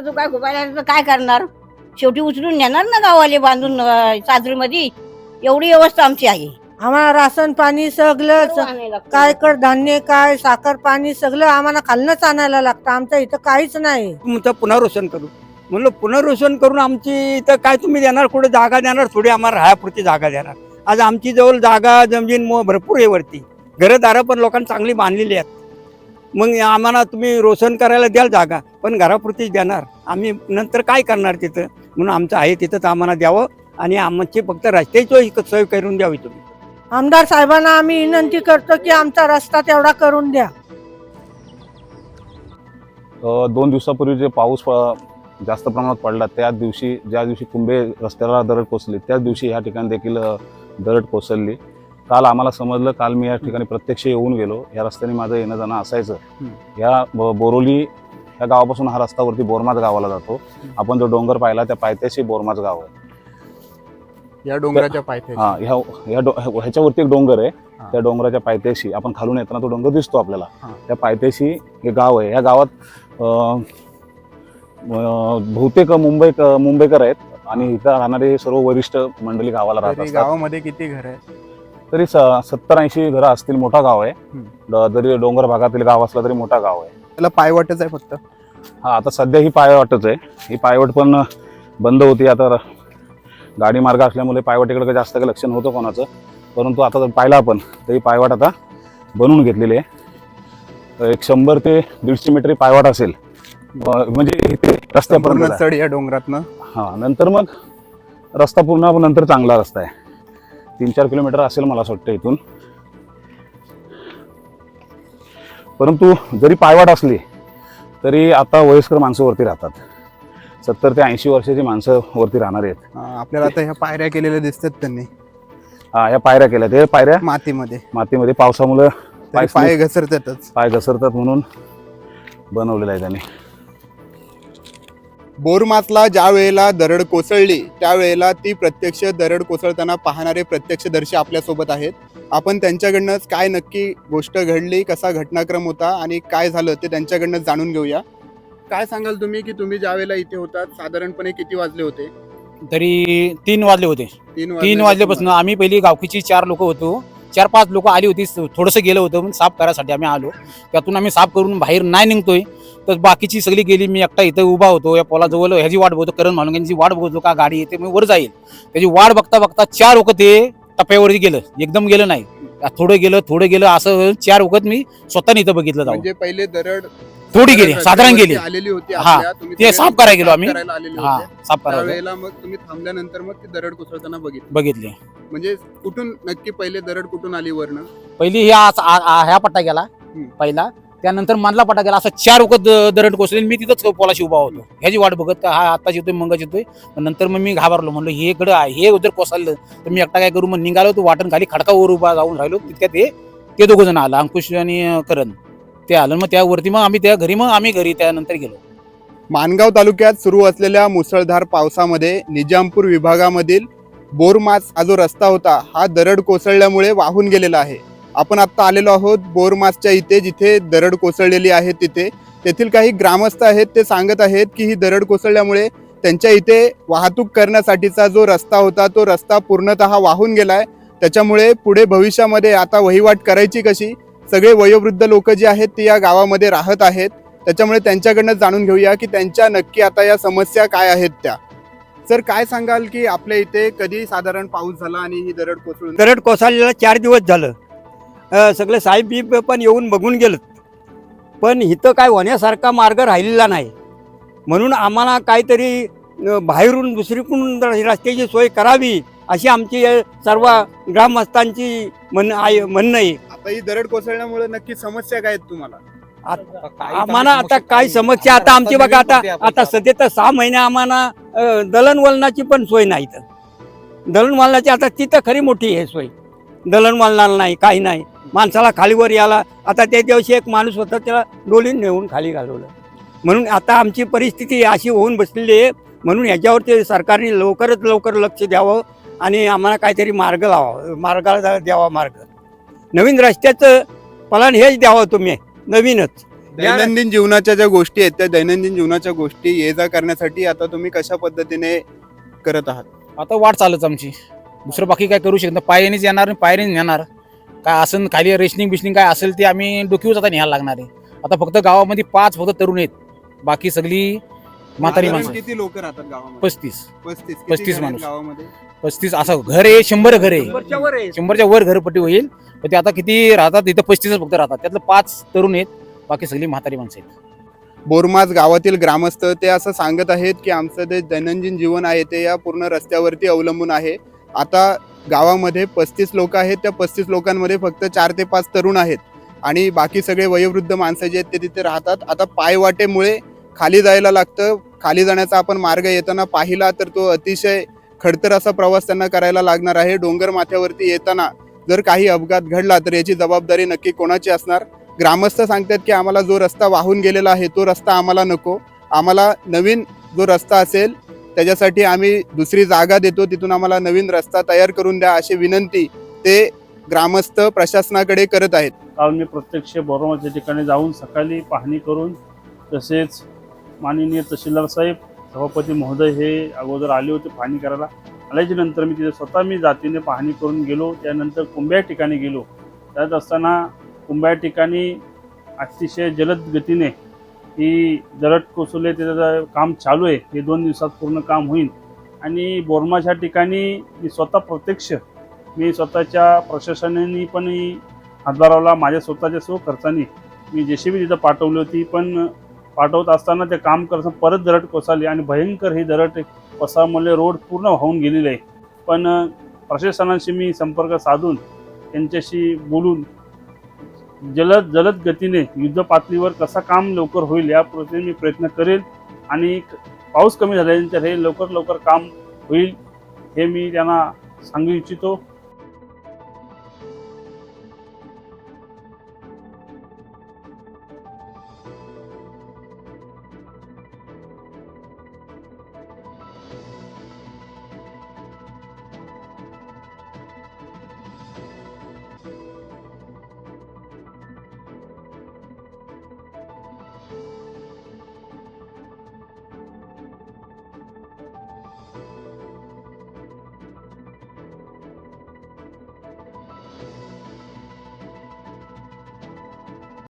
तू काय खुपायला तर काय करणार, शेवटी उचलून नेणार ना गावाले बांधून चादरीमध्ये. एवढी व्यवस्था आमची आहे. आम्हाला राशन पाणी सगळंच, काय कडधान्य काय साखर पाणी सगळं आम्हाला खालनंच आणायला लागतं. आमच्या इथं काहीच नाही. तुमचं पुनर्वसन करू म्हणलं, पुनर्वसन करून आमची इथं काय तुम्ही देणार, कुठे जागा देणार, थोडी आम्हाला राहापुरती जागा देणार. आज आमची जवळ जागा जमीन भरपूर आहे वरती, घरदारं पण लोकांनी चांगली बांधलेली आहेत. मग आम्हाला तुम्ही रोशन करायला द्याल जागा, पण घरापुरतीच देणार. आम्ही नंतर काय करणार तिथं, म्हणून आमचं आहे तिथंच आम्हाला द्यावं आणि आमची फक्त रस्त्याची सोय करून द्यावी तुम्ही. आमदार साहेबांना आम्ही विनंती करतो की आमचा रस्ता तेवढा करून द्या. 2 दिवसापूर्वी जे पाऊस जास्त प्रमाणात पडला, त्या दिवशी ज्या दिवशी कुंभे रस्त्याला दरड कोसळली, त्याच दिवशी ह्या ठिकाणी देखील दरड कोसळली. काल आम्हाला समजलं, काल मी या ठिकाणी प्रत्यक्ष येऊन गेलो. या रस्त्याने माझं येणं जाणं असायचं. या बोरोली या गावापासून हा रस्तावरती बोरमाज गावाला जातो. आपण जो डोंगर पाहिला त्या पायथ्याशी बोरमाज गाव आहे. या डोंगराच्या पायथ्याशी ह्याच्यावरती एक डोंगर आहे. त्या डोंगराच्या पायथ्याशी आपण खालून येताना तो डोंगर दिसतो आपल्याला. त्या पायथ्याशी हे गाव आहे. या गावात बहुतेक मुंबईकर आहेत आणि इथं राहणारे सर्व वरिष्ठ मंडळी गावाला राहतात. गावामध्ये किती घर आहेत? तरी 70-80 घरं असतील. मोठा गाव आहे. जरी डोंगर भागातील गाव असलं तरी मोठा गाव आहे. त्याला पायवाटच आहे फक्त. आता सध्या ही पायवाटच आहे. ही पायवाट पण बंद होती. आता गाडी मार्ग असल्यामुळे पायवाटेकडे जास्त काही लक्ष नव्हतं कोणाचं, परंतु आता जर पाहिलं आपण तर ही पायवाट आता बनवून घेतलेली आहे. एक 100 ते 150 मीटर पायवाट असेल, म्हणजे इथे रस्त्यापर्यंत चढ या डोंगरातनं. नंतर मग रस्ता पूर्ण नंतर चांगला रस्ता आहे. 3-4 किलोमीटर असेल मला असं वाटतं इथून. परंतु जरी पायवाट असली तरी आता वयस्कर माणसं वरती राहतात. 70 ते 80 वर्षाची माणसं वरती राहणार आहेत. आपल्याला आता ह्या पायऱ्या केलेल्या दिसतात त्यांनी. या पायऱ्या केल्या, ते पायऱ्या मातीमध्ये पावसामुळे पाय घसरतात म्हणून बनवलेलं आहे त्यांनी. बोरमासला ज्या वेळेला दरड कोसळली त्यावेळेला ती प्रत्यक्ष दरड कोसळताना पाहणारे प्रत्यक्षदर्शी आपल्यासोबत आहेत. आपण त्यांच्याकडनंच काय नक्की गोष्ट घडली, कसा घटनाक्रम होता आणि काय झालं ते त्यांच्याकडनं जाणून घेऊया. काय सांगाल तुम्ही की तुम्ही ज्या वेळेला इथे होतात साधारणपणे किती वाजले होते? तरी 3 वाजले होते. 3 वाजल्यापासून आम्ही पहिली गावकीची 4 लोक होतो. 4-5 लोक आली होती. थोडंसं गेलं होतं म्हणून साफ करायसाठी आम्ही आलो. त्यातून आम्ही साफ करून बाहेर नाही निघतोय तर बाकीची सगळी गेली. मी एकटा इथं उभा होतो या पोलाजवळ. ह्याची वाट बघतो, करण मालुंगांची वाट बघतो का गाडी येते मी वर जाईल. त्याची वाट बघता बघता 4 वखत ते टप्प्यावरती गेलं. एकदम गेलं नाही, थोडं गेलं असं 4 वखत मी स्वतः इथं बघितलं जाऊ. म्हणजे पहिले दरड थोडी गेली, साधारण गेली. आलेली होती. ते साफ करायला गेलो आम्ही. साफ करायला त्यावेळेला मग तुम्ही थांबल्यानंतर मग ती दरड कोसळताना बघितली. म्हणजे कुठून नक्की पहिले दरड कुठून आली वरनं? पहिली ह्या पट्टा गेला पहिला, त्यानंतर मधला पट्टा गेला. असं 4 वखत दरड कोसळली. मी तिथंच पोलाशी उभा होतो. ह्याची वाट बघत हा आत्ताच येतोय मंगाच येतोय. नंतर मग मी घाबरलो, म्हणलं हे इकडं आहे, हे जर कोसळलं तर मी एकटा काय करू. मग निघालो, तो वाटण खाली खडकावर उभा जाऊन राहिलो. तितक्यात ते 2 जण आलं, अंकुश आणि करण. ते आलं. मग त्यावरती मग आम्ही घरी त्यानंतर गेलो. माणगाव तालुक्यात सुरू असलेल्या मुसळधार पावसामध्ये निजामपूर विभागामधील बोरमास हा जो रस्ता होता हा दरड कोसळल्यामुळे वाहून गेलेला आहे. आपण आत्ता आलेलो आहोत बोरमासच्या इथे, जिथे दरड कोसळलेली आहे तिथे. तेथील काही ग्रामस्थ आहेत, ते सांगत आहेत की ही दरड कोसळल्यामुळे त्यांच्या इथे वाहतूक करण्यासाठीचा जो रस्ता होता तो रस्ता पूर्णतः वाहून गेलाय. त्याच्यामुळे पुढे भविष्यामध्ये आता वहिवाट करायची कशी. सगळे वयोवृद्ध लोक जे आहेत ते या गावामध्ये राहत आहेत. त्याच्यामुळे त्यांच्याकडनं जाणून घेऊया की त्यांच्या नक्की आता या समस्या काय आहेत त्या. सर, काय सांगाल की आपल्या इथे कधी साधारण पाऊस झाला आणि ही दरड कोसळून? दरड कोसळलेला 4 दिवस झालं. सगळे साहेब पण येऊन बघून गेलं, पण इथं काय होण्यासारखा मार्ग राहिलेला नाही. म्हणून आम्हाला काहीतरी बाहेरून दुसरीकडून रस्त्याची सोय करावी अशी आमची सर्व ग्रामस्थांची म्हणणं आहे. आता ही दरड कोसळल्यामुळे नक्की समस्या काय आहेत तुम्हाला? आम्हाला आता काय समस्या, आता आमची बघा, आता सध्या तर 6 महिने आम्हाला दळणवळणाची पण सोय नाही. तर दळणवळणाची आता तिथं खरी मोठी आहे सोय. दळणवळणाला नाही, काही नाही. माणसाला खालीवर यायला आता त्या दिवशी एक माणूस होता, त्याला डोलीन नेऊन खाली घालवलं. म्हणून आता आमची परिस्थिती अशी होऊन बसलेली आहे. म्हणून ह्याच्यावरती सरकारने लवकरात लवकर लक्ष द्यावं आणि आम्हाला काहीतरी मार्गाला द्यावा. नवीन रस्त्याचं प्लॅन हेच द्यावं तुम्ही, नवीनच. दैनंदिन जीवनाच्या ज्या गोष्टी आहेत त्या दैनंदिन जीवनाच्या गोष्टी ये जा करण्यासाठी आता तुम्ही कशा पद्धतीने करत आहात? आता वाट चालच आमची, दुसरं बाकी काय करू शकत नाही. पायानेच येणार आणि पायानेच नेणार. काय असेल खाली रेशनिंग बिशनिंग काय असेल ते आम्ही डोक्यावर आता न्यायला लागणार आहे. आता फक्त गावामध्ये 5 फक्त तरुण आहेत, बाकी सगळी म्हातारी साधारण माणसं. किती लोक राहतात गावामध्ये? 35 35 35 घर आहेत माणूस. गावामध्ये. 35 असं घर आहे, 100 घर आहे, 100च्या वर घरपट्टी होईल. पण ते आता किती राहतात तिथं 35 फक्त राहतात, त्यातलं 5 तरुण आहेत, बाकी सगळी म्हातारी माणसं आहेत. बोरमाज गावातील ग्रामस्थ ते असं सांगत आहेत की आमचं जे दैनंदिन जीवन आहे ते या पूर्ण रस्त्यावरती अवलंबून आहे. आता गावामध्ये 35 लोक आहेत, त्या 35 लोकांमध्ये फक्त 4 ते 5 तरुण आहेत आणि बाकी सगळे वयोवृद्ध माणसं जे आहेत ते तिथे राहतात. आता पायवाटेमुळे खाली जायला लागतं. खाली जाण्याचा आपण मार्ग येताना पाहिला तर तो अतिशय खडतर असा प्रवास त्यांना करायला लागणार आहे. डोंगर माथ्यावरती येताना जर काही अपघात घडला तर याची जबाबदारी नक्की कोणाची असणार? ग्रामस्थ सांगतात की आम्हाला जो रस्ता वाहून गेलेला आहे तो रस्ता आम्हाला नको, आम्हाला नवीन जो रस्ता असेल त्याच्यासाठी आम्ही दुसरी जागा देतो, तिथून आम्हाला नवीन रस्ता तयार करून द्या अशी विनंती ते ग्रामस्थ प्रशासनाकडे करत आहेत. काल मी प्रत्यक्ष बोरमाच्या ठिकाणी जाऊन सकाळी पाहणी करून, तसेच माननीय तहसीलदार साहेब, सभापती महोदय हे अगोदर आले होते पाहणी करायला. आल्याच्या नंतर मी तिथे स्वतः मी जातीने पाहणी करून गेलो. त्यानंतर कुंभ्या ठिकाणी गेलो. त्यात असताना कुंभ्या ठिकाणी अतिशय जलद गतीने ही दरड कोसळले, त्याचं काम चालू आहे. हे 2 दिवसात पूर्ण काम होईल. आणि बोरमाच्या ठिकाणी मी स्वतः प्रत्यक्ष मी स्वतःच्या प्रशासनाने पण हातभार लावला. माझ्या स्वतःच्या खर्चाने मी JCB तिथं पाठवली होती. पण पाठवत असताना ते काम करताना परत दरड कोसळली आणि भयंकर ही दरड कोसळल्यामुळे रोड पूर्ण वाहून गेलेले आहे. पण प्रशासनाशी मी संपर्क साधून त्यांच्याशी बोलून जलद गतीने युद्ध पातळीवर कसं काम लवकर होईल या प्रयत्न मी प्रयत्न करेल. आणि पाऊस कमी झाल्यानंतर हे लवकर काम होईल हे मी त्यांना सांगू इच्छितो.